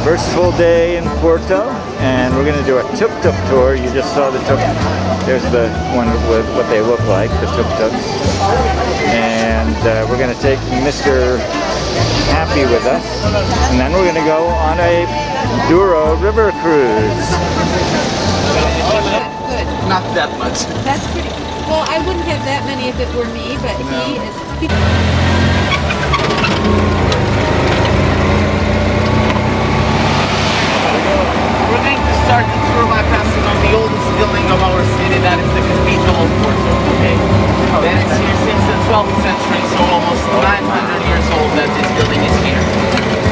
First full day in Porto, and we're going to do a Tuk Tuk tour. You just saw the Tuk. There's the one with what they look like, the Tuk Tuks. And we're going to take Mr. Happy with us, and then we're going to go on a Douro River cruise. Not that much. That's pretty. Well, I wouldn't have that many if it were me, but No. he is. We're going to start the tour by passing on the oldest building of our city, that is the Cathedral of Porto. Okay. That is here since the 12th century, so almost 900 years old that this building is here.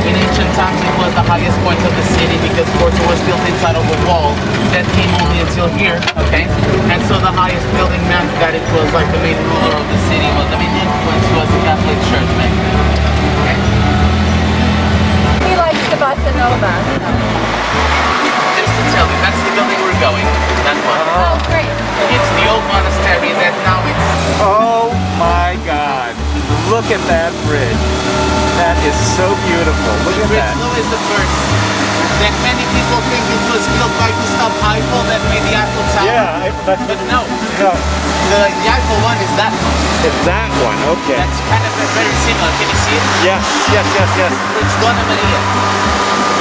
In ancient times it was the highest point of the city because Porto was built inside of a wall that came only until here, okay? And so the highest building meant that it was like the main ruler of the city, the main influence was the Catholic Church back then. Okay? He likes the bossa nova. Just to tell you, that's the building we're going. That one. Oh, great. It's the old monastery that now it's... Oh my God! Look at that bridge. That is so beautiful. Look at that. Louis the First. That many people think it was built by Gustav Eiffel that made the Eiffel Tower. Yeah, but no. No. The Eiffel one is that one. It's that one. Okay. That's kind of very similar. Can you see it? Yeah. Yes. Yes. Yes. Bridge Donna Maria.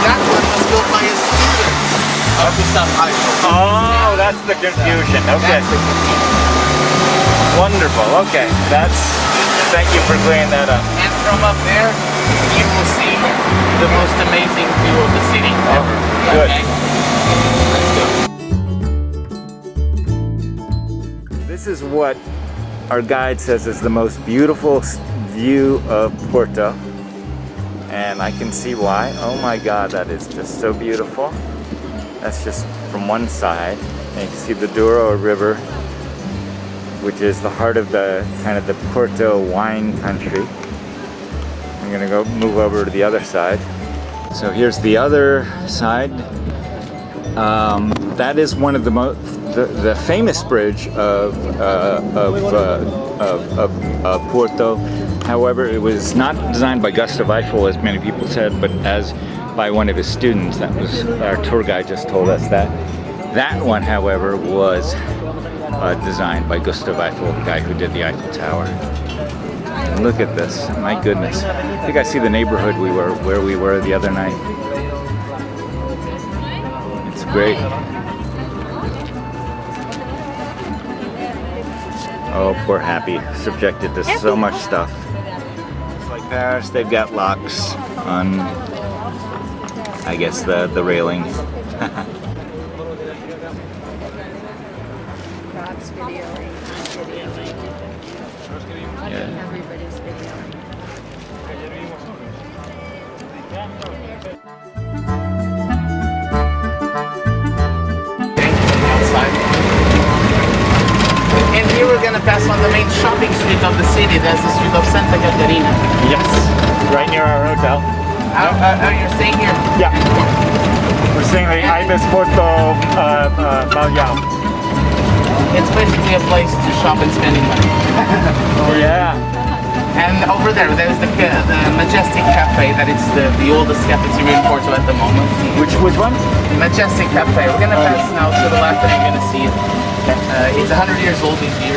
That one was built by a student of Gustav Eiffel. Oh, that's the confusion. Okay. That's the confusion. Wonderful. Okay. Thank you for clearing that up. And from up there, you will see the most amazing view of the city ever. Good. Okay? Let's go. This is what our guide says is the most beautiful view of Porto. And I can see why. Oh my God, that is just so beautiful. That's just from one side. And you can see the Douro River, which is the heart of the kind of the Porto wine country. I'm gonna go move over to the other side. So here's the other side. That is one of the famous bridge of Porto. However, it was not designed by Gustav Eiffel, as many people said, but as by one of his students. That was our tour guide just told us that. That one, however, was designed by Gustav Eiffel, the guy who did the Eiffel Tower. And look at this, my goodness. I think I see the neighborhood where we were the other night. It's great. Oh, poor Happy, subjected to so much stuff. It's like Paris, they've got locks on, I guess, the railing. Rob's videoing. Yeah. Everybody's videoing. Outside. And here we're gonna pass on the main shopping street of the city. That's the street of Santa Catarina. Yes, right near our hotel. You're staying here? Yeah. We're staying at Ibis Porto Balhão. It's basically a place to shop and spending money. Oh yeah. And over there's the Majestic Cafe. That is the oldest cafeteria in Porto at the moment. Which one? Majestic Cafe. We're gonna pass now to the left and you're gonna see it. It's 100 years old this year.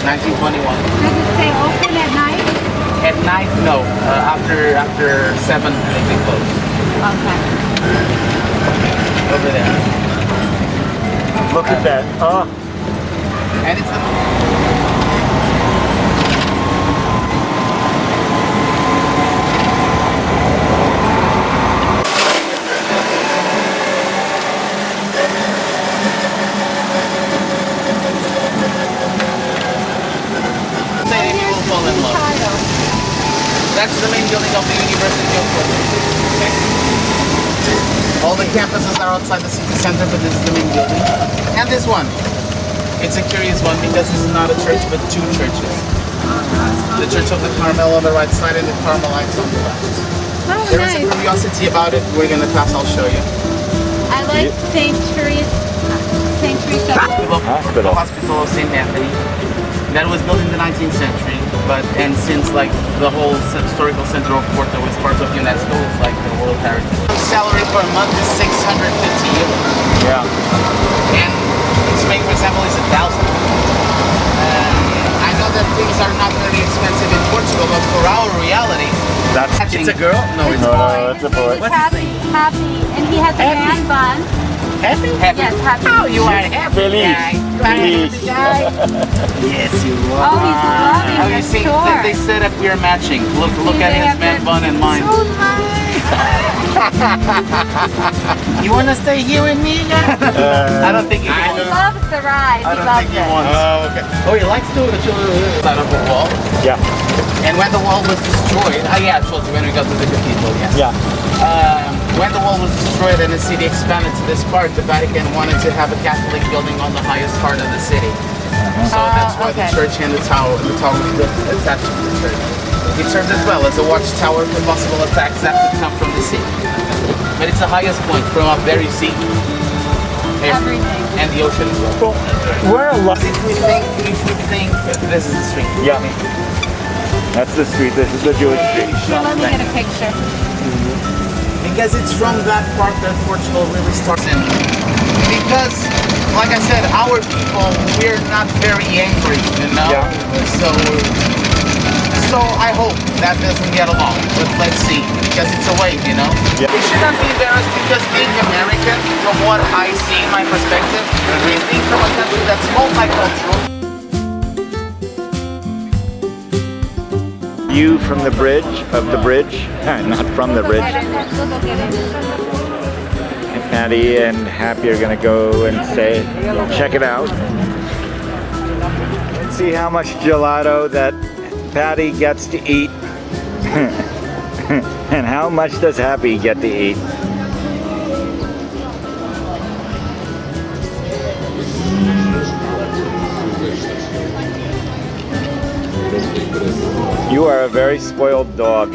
1921. Does it say open at night? At night, no. After 7, they close. Okay. Over there. Look at that. Oh. And it's the... Say if you will fall in love. That's the main building of the University of Porto. Okay? All the campuses are outside the city center, but this is the main building. And this one. It's a curious one because this is not a church, but two churches. The Church of the Carmel on the right side and the Carmelites on the left. Oh, There is a nice. curiosity about it. We're going to pass, I'll show you. I like St. Teresa. The Hospital. Hospital of St. Anthony. That was built in the 19th century. and since like the whole historical center of Porto is part of UNESCO, it's like the World Heritage. Salary per month is 650 euros. Yeah. And in Spain, for example, is 1,000. I know that things are not very expensive in Portugal, but for our reality, That's it's a girl? No, it's No, it's a boy. He's happy, happy, and he has a man bun. Happy? Yes, happy. Oh, you are happy Feliz. guy. You are a Feliz. happy guy. Yes, you Oh, are. he's loving How the you see store. that they said that we are matching. Look at they his have man the- bun and mine. So nice. You want to stay here with me? I don't think he He wants. loves the ride. I He don't loves think he it. wants. okay. Oh, he likes to out of a wall. Yeah. And when the wall was destroyed, yeah, I told you when we got to the cathedral, yes. Yeah. When the wall was destroyed and the city expanded to this part, the Vatican wanted to have a Catholic building on the highest part of the city. So that's why the okay. church and the tower was attached to the church. It serves as well as a watchtower for possible attacks that could come from the sea. But it's the highest point from up there, you see Everything. and the ocean as well. Well, we're a lot. If we think this is the street. Yeah. That's the street. This is the Jewish street. Here, let me get a picture. Because it's from that part that Portugal really starts in. Because, like I said, our people, we're not very angry, you know? Yeah. So I hope that doesn't get along. But let's see, because it's a wave, you know? Yeah. We should not be embarrassed because being American, from what I see in my perspective, is being from a country that's multicultural. View from the bridge, not from the bridge. And Patty and Happy are gonna go and check it out. Let's see how much gelato that Patty gets to eat. And how much does Happy get to eat? You are a very spoiled dog.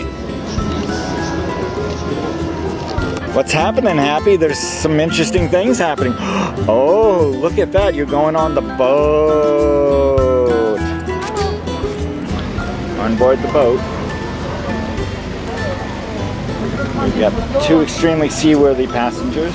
What's happening, Happy? There's some interesting things happening. Oh, look at that. You're going on the boat. On board the boat. We've got two extremely seaworthy passengers.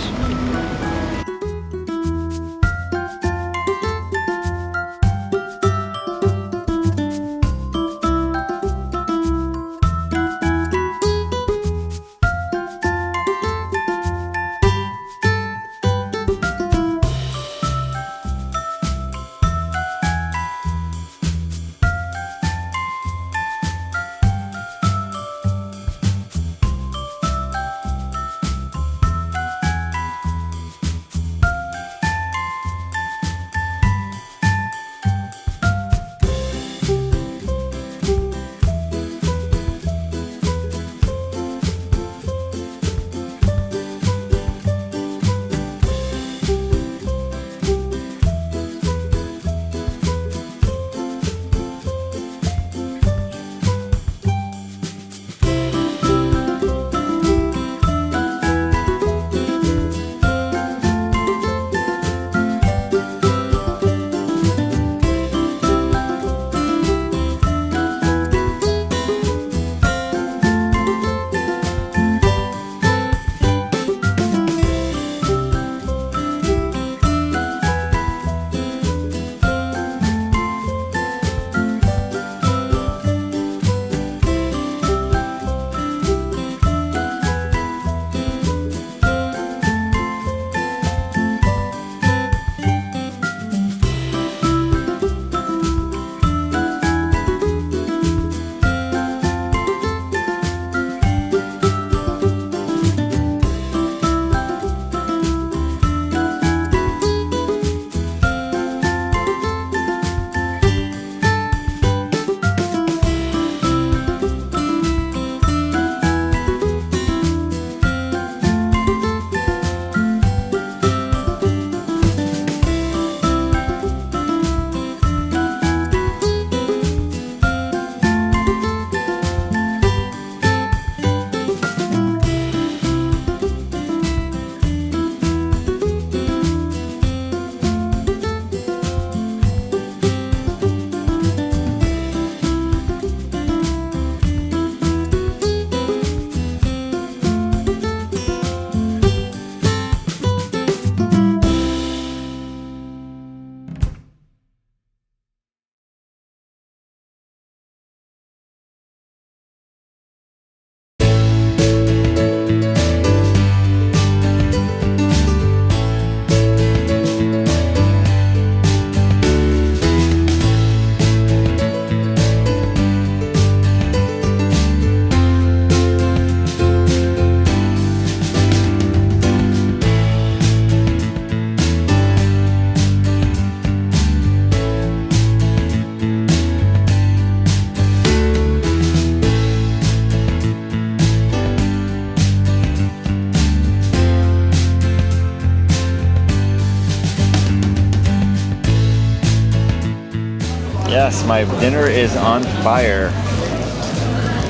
Yes, my dinner is on fire.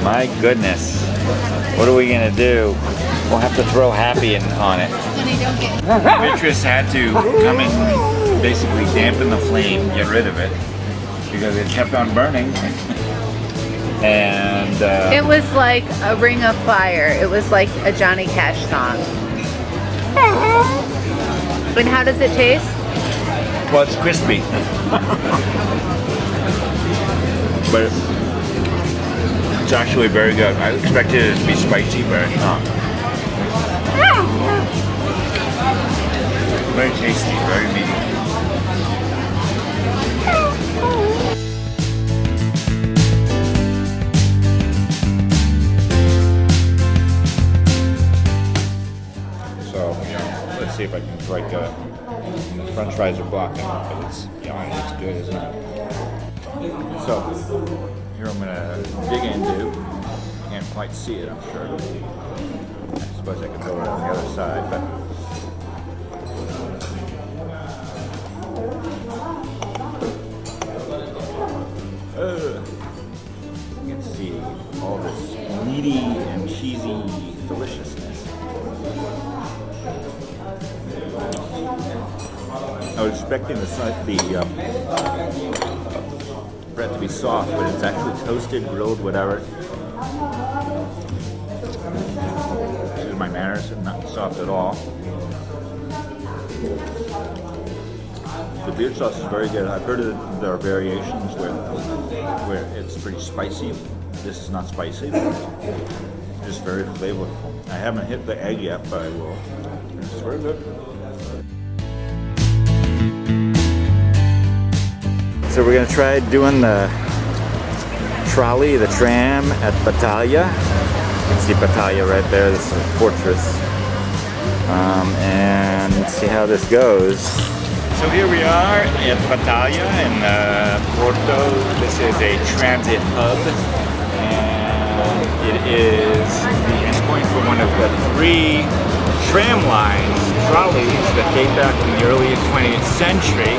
My goodness. What are we gonna do? We'll have to throw Happy on it. Beatrice had to come and basically dampen the flame, get rid of it, because it kept on burning. And It was like a ring of fire. It was like a Johnny Cash song. And how does it taste? well, it's crispy. But it's actually very good. I expected it to be spicy, but it's not. Very tasty, very meaty. So, let's see if I can strike French fries are blocking, but it's, it's good, isn't it? So, here I'm gonna dig into. Can't quite see it, I'm sure. I suppose I could go around the other side, but you can see all this meaty and cheesy deliciousness. I was expecting the bread to be soft, but it's actually toasted, grilled, whatever. Excuse my manners, not soft at all. The beer sauce is very good. I've heard there are variations where it's pretty spicy. This is not spicy. Just very flavorful. I haven't hit the egg yet, but I will. It's very good. So we're gonna try doing the trolley, the tram at Battaglia. You can see Battaglia right there. This is a fortress. And see how this goes. So here we are at Battaglia in Porto. This is a transit hub, and it is the endpoint for one of the 3 tram lines, trolleys that date back from the early 20th century.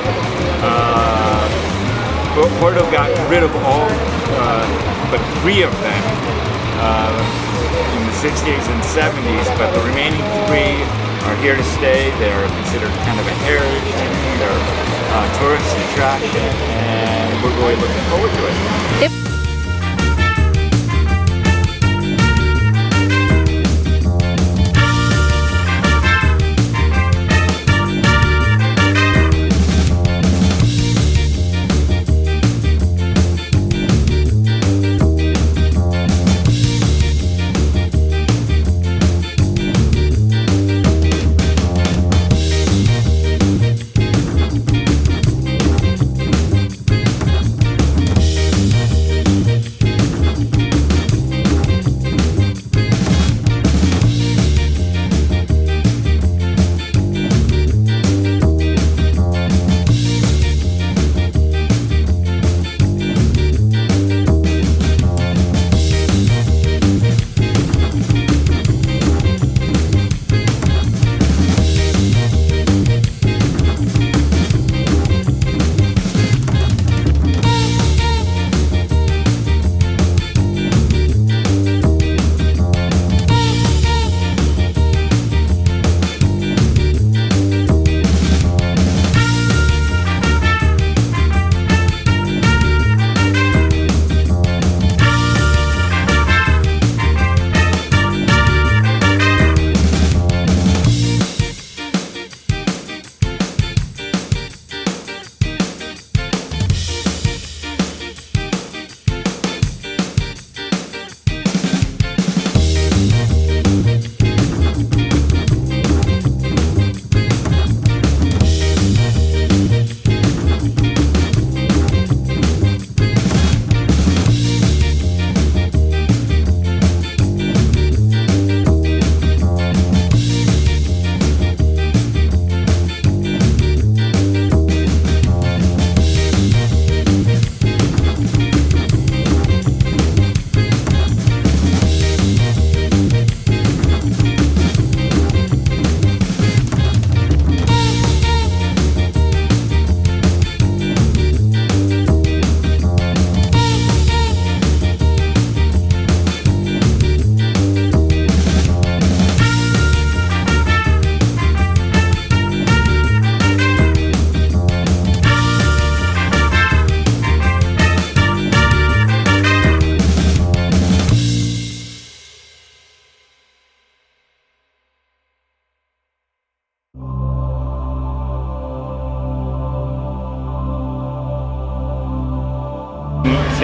Porto got rid of all but 3 of them in the 60s and 70s, but the remaining 3 are here to stay. They're considered kind of a heritage thing, they're tourist attraction, and we're really looking forward to it.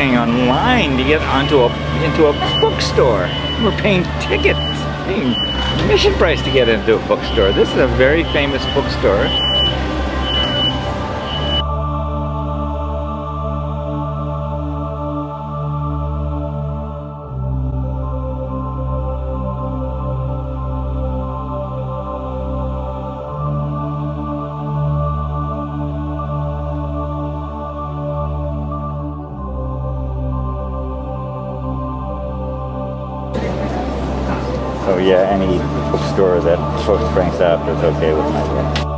staying online to get into a bookstore. We're paying tickets, paying admission price to get into a bookstore. This is a very famous bookstore. So yeah, any bookstore that posts Frank's app is okay with my work.